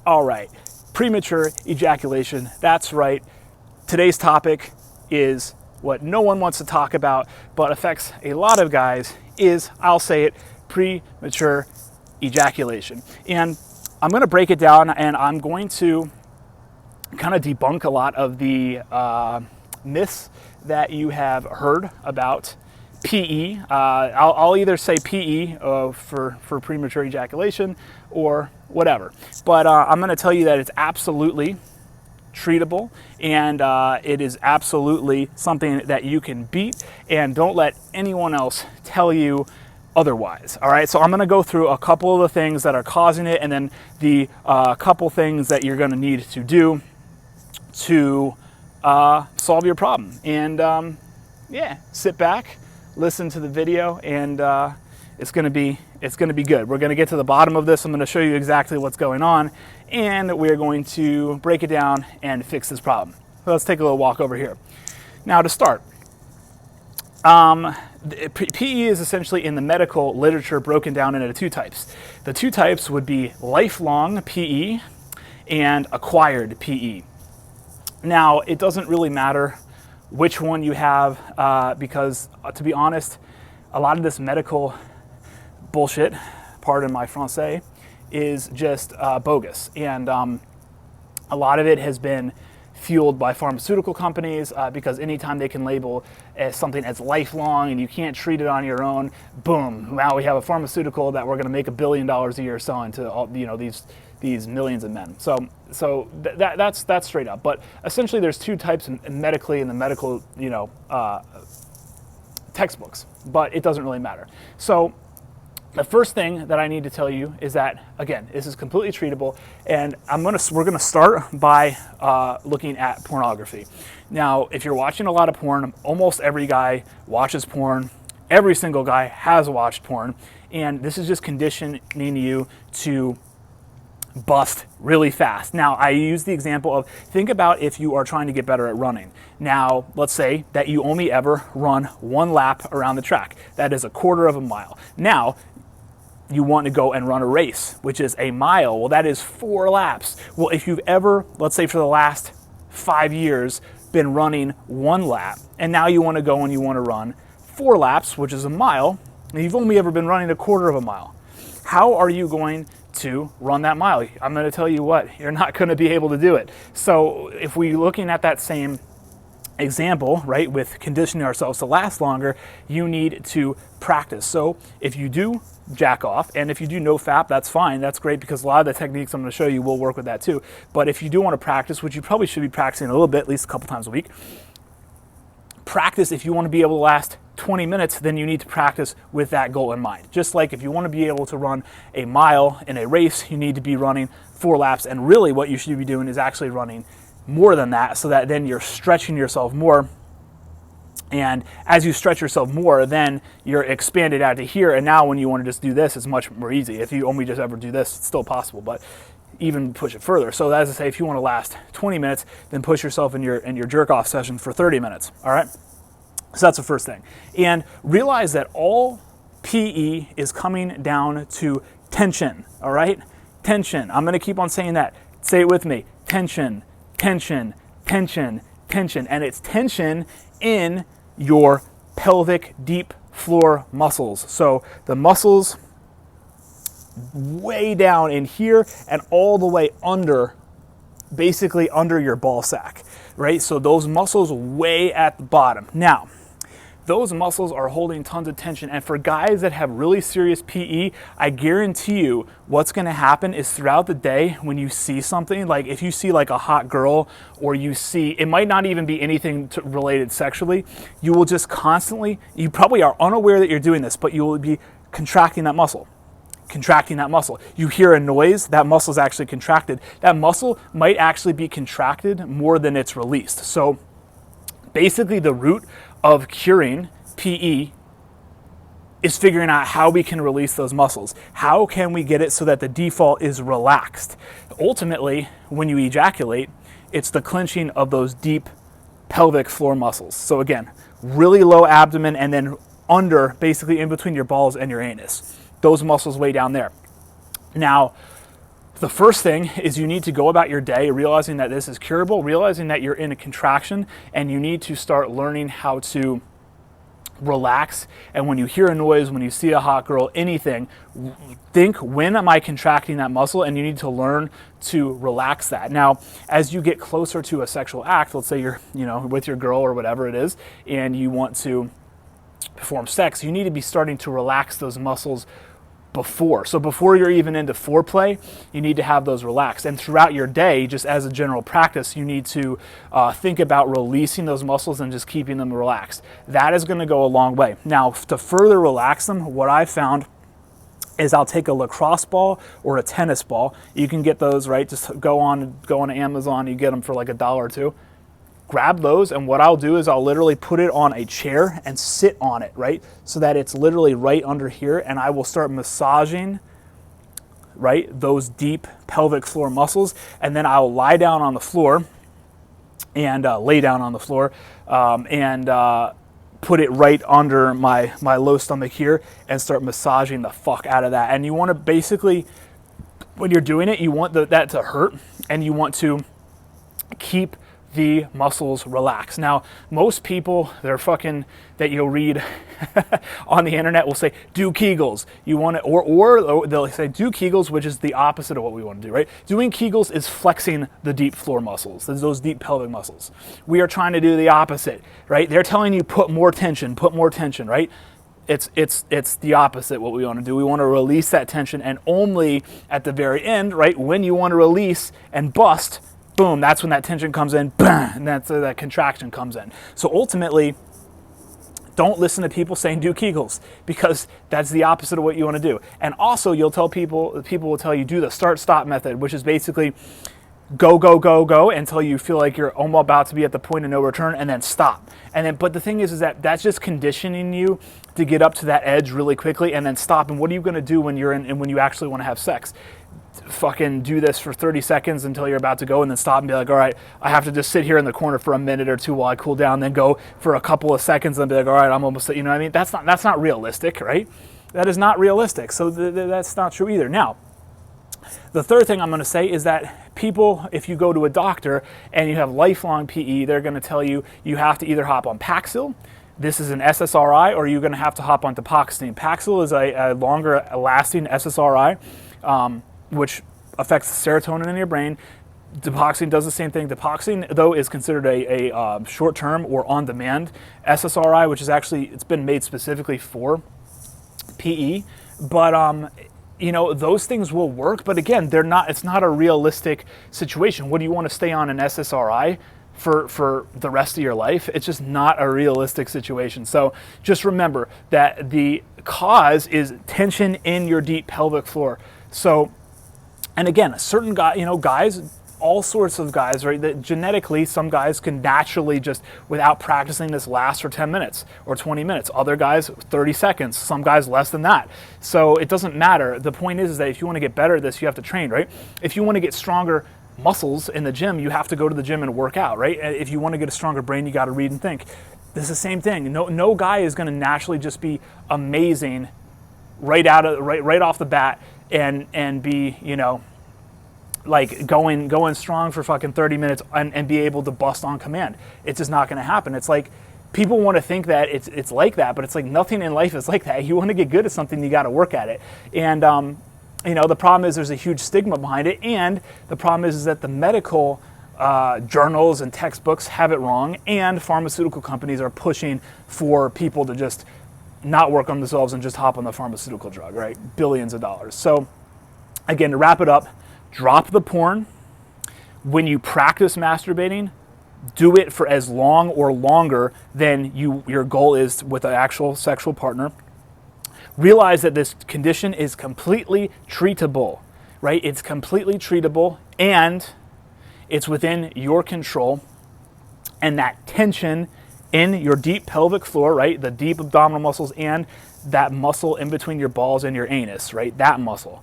All right, premature ejaculation. That's right. Today's topic is what no one wants to talk about, but affects a lot of guys is, I'll say it, premature ejaculation. And I'm going to break it down and I'm going to kind of debunk a lot of the myths that you have heard about PE. I'll either say PE for premature ejaculation or whatever. But I'm going to tell you that it's absolutely treatable and it is absolutely something that you can beat, and don't let anyone else tell you otherwise. All right, so I'm going to go through a couple of the things that are causing it and then the couple things that you're going to need to do to solve your problem. And yeah, sit back, listen to the video, and it's going to be good. We're going to get to the bottom of this. I'm going to show you exactly what's going on, and we're going to break it down and fix this problem. So let's take a little walk over here. Now to start, PE is essentially in the medical literature broken down into two types. The two types would be lifelong PE and acquired PE. Now, it doesn't really matter which one you have because, to be honest, a lot of this medical bullshit, pardon my français, is just bogus. And a lot of it has been fueled by pharmaceutical companies because anytime they can label as something as lifelong and you can't treat it on your own, boom, now we have a pharmaceutical that we're going to make $1 billion a year selling to all, these millions of men. So that's straight up. But essentially, there's two types medically in the medical textbooks, but it doesn't really matter. So the first thing that I need to tell you is that, again, this is completely treatable, and we're gonna start by looking at pornography. Now, if you're watching a lot of porn, almost every guy watches porn. Every single guy has watched porn, and this is just conditioning you to bust really fast. Now, I use the example of, think about if you are trying to get better at running. Now, let's say that you only ever run one lap around the track. That is 1/4 of a mile. Now, you want to go and run a race, which is a mile. Well, that is 4 laps. Well, if you've ever, let's say for the last 5 years, been running 1 lap, and now you want to go and you want to run 4 laps, which is a mile, and you've only ever been running 1/4 of a mile. How are you going to run that mile? I'm going to tell you what, you're not going to be able to do it. So if we're looking at that same example, right, with conditioning ourselves to last longer, you need to practice. So if you do jack off, and if you do no fap, that's fine, that's great, because a lot of the techniques I'm going to show you will work with that too. But if you do want to practice, which you probably should be practicing a little bit, at least a couple times a week, practice. If you want to be able to last 20 minutes, then you need to practice with that goal in mind. Just like if you want to be able to run a mile in a race, you need to be running 4 laps, and really what you should be doing is actually running more than that, so that then you're stretching yourself more. And as you stretch yourself more, then you're expanded out to here, and now when you want to just do this, it's much more easy. If you only just ever do this, it's still possible, but even push it further. So as I say, if you want to last 20 minutes, then push yourself in your jerk-off session for 30 minutes, all right? So that's the first thing. And realize that all PE is coming down to tension, all right? Tension. I'm going to keep on saying that. Say it with me. Tension, tension, tension, tension. And it's tension in your pelvic deep floor muscles. So the muscles way down in here and all the way under, basically under your ball sack, right? So those muscles way at the bottom. Now, those muscles are holding tons of tension, and for guys that have really serious PE, I guarantee you what's going to happen is throughout the day when you see something, like if you see like a hot girl, or you see, it might not even be anything related sexually, you will just constantly, you probably are unaware that you're doing this, but you will be contracting that muscle. Contracting that muscle. You hear a noise, that muscle is actually contracted. That muscle might actually be contracted more than it's released. So basically the root of curing PE is figuring out how we can release those muscles. How can we get it so that the default is relaxed? Ultimately, when you ejaculate, it's the clenching of those deep pelvic floor muscles. So again, really low abdomen, and then under, basically in between your balls and your anus. Those muscles way down there. Now, The first thing is you need to go about your day realizing that this is curable, realizing that you're in a contraction, and you need to start learning how to relax. And when you hear a noise, when you see a hot girl, anything, think, when am I contracting that muscle? And you need to learn to relax that. Now, as you get closer to a sexual act, let's say you're, with your girl or whatever it is, and you want to perform sex, you need to be starting to relax those muscles before. So before you're even into foreplay, you need to have those relaxed. And throughout your day, just as a general practice, you need to think about releasing those muscles and just keeping them relaxed. That is going to go a long way. Now, to further relax them, what I found is I'll take a lacrosse ball or a tennis ball. You can get those, right? Just go on Amazon, you get them for like $1 or $2. Grab those, and what I'll do is I'll literally put it on a chair and sit on it, right? So that it's literally right under here, and I will start massaging, right, those deep pelvic floor muscles, and then I'll lie down on the floor and lay down on the floor and put it right under my low stomach here and start massaging the fuck out of that. And you want to basically, when you're doing it, you want that to hurt, and you want to keep the muscles relaxed. Now, most people that you'll read on the internet will say, do Kegels. You want to, or they'll say, do Kegels, which is the opposite of what we want to do, right? Doing Kegels is flexing the deep floor muscles, those deep pelvic muscles. We are trying to do the opposite, right? They're telling you put more tension, right? It's the opposite what we want to do. We want to release that tension, and only at the very end, right, when you want to release and bust, boom, that's when that tension comes in, and that's where that contraction comes in. So ultimately, don't listen to people saying do Kegels, because that's the opposite of what you want to do. And also, people will tell you do the start-stop method, which is basically go until you feel like you're almost about to be at the point of no return, and then stop. But the thing is that that's just conditioning you to get up to that edge really quickly and then stop. And what are you going to do when you actually want to have sex? Fucking do this for 30 seconds until you're about to go, and then stop and be like, all right, I have to just sit here in the corner for a minute or two while I cool down, then go for a couple of seconds and be like, all right, I'm almost, you know what I mean? That's not realistic, right? That is not realistic. So that's not true either. Now, the third thing I'm going to say is that people, if you go to a doctor and you have lifelong PE, they're going to tell you have to either hop on Paxil, this is an SSRI, or you're going to have to hop on Tamoxifen. Paxil is a longer lasting SSRI, which affects serotonin in your brain. Tamoxifen does the same thing. Tamoxifen, though, is considered a short-term or on-demand SSRI, which is actually, it's been made specifically for PE. But those things will work. But again, it's not a realistic situation. Would you want to stay on an SSRI for the rest of your life? It's just not a realistic situation. So just remember that the cause is tension in your deep pelvic floor. So, and again, certain guys, all sorts of guys, right? That genetically, some guys can naturally just, without practicing this, last for 10 minutes or 20 minutes. Other guys, 30 seconds. Some guys less than that. So it doesn't matter. The point is that if you want to get better at this, you have to train, right? If you want to get stronger muscles in the gym, you have to go to the gym and work out, right? If you want to get a stronger brain, you got to read and think. This is the same thing. No guy is going to naturally just be amazing right off the bat and be, like going strong for fucking 30 minutes and be able to bust on command. It's just not going to happen. It's like people want to think that it's like that, but it's like nothing in life is like that. You want to get good at something, you got to work at it. And the problem is there's a huge stigma behind it, and the problem is that the medical journals and textbooks have it wrong, and pharmaceutical companies are pushing for people to just not work on themselves and just hop on the pharmaceutical drug, right? Billions of dollars. So again, to wrap it up, drop the porn. When you practice masturbating, do it for as long or longer than your goal is with an actual sexual partner. Realize that this condition is completely treatable, right? It's completely treatable, and it's within your control. And that tension in your deep pelvic floor, right? The deep abdominal muscles and that muscle in between your balls and your anus, right? That muscle.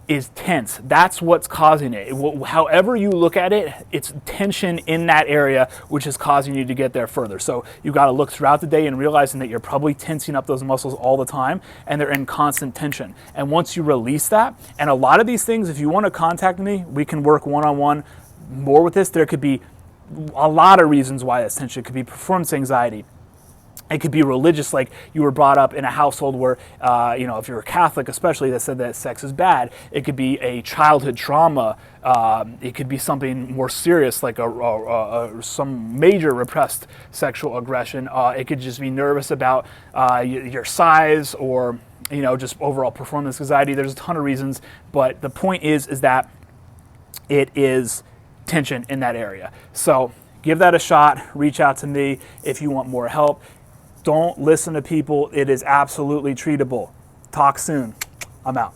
is tense. That's what's causing it. However you look at it, it's tension in that area which is causing you to get there further. So you've got to look throughout the day and realizing that you're probably tensing up those muscles all the time and they're in constant tension. And once you release that, and a lot of these things, if you want to contact me, we can work one-on-one more with this. There could be a lot of reasons why that's tension. It could be performance anxiety. It could be religious, like you were brought up in a household where, if you're a Catholic especially, that said that sex is bad. It could be a childhood trauma. It could be something more serious, like some major repressed sexual aggression. It could just be nervous about your size, or just overall performance anxiety. There's a ton of reasons, but the point is that it is tension in that area. So give that a shot. Reach out to me if you want more help. Don't listen to people. It is absolutely treatable. Talk soon. I'm out.